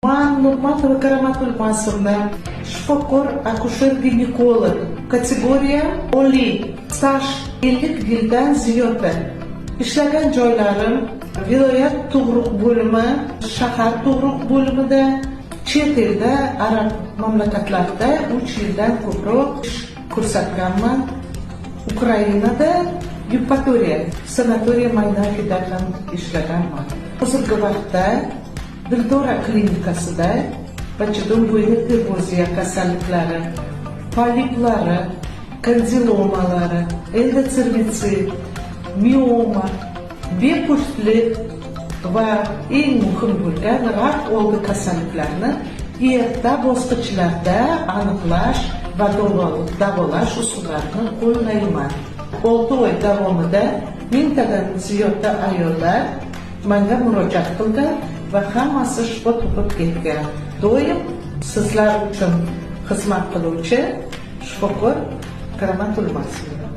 Man Nurmatova Karamatul Masovna, shifokor akusher-ginekolog, kategoriya oliy, staj 50 yildan ziyod. Ishlagan joylarim viloyat tug'ruq bo'limi, shahar tug'ruq bo'limida, chet elda, arab mamlakatlarida 3 yildan ko'proq ish ko'rsatganman. Ukrainada Yevpatoriya sanatoriya maydonida ham ishlaganman. Hozirgi vaqtda Dildora klinikasida bachadon bo'yi pirroziya kasalliklari, poliplari, kandilomalari, endoservitsit, mioma, bepushtlik va eng muhim bo'lgan rak oldi kasalliklarini erta bosqichlarda aniqlash va davolash usullarini qo'llayman. 6 oy davomida 1000 tadan ziyod ayollar menga murojaat qilgan va hammasi shifo topib ketgan. Doim sizlar uchun xizmat qiluvchi shifokor Karamatul Masovna.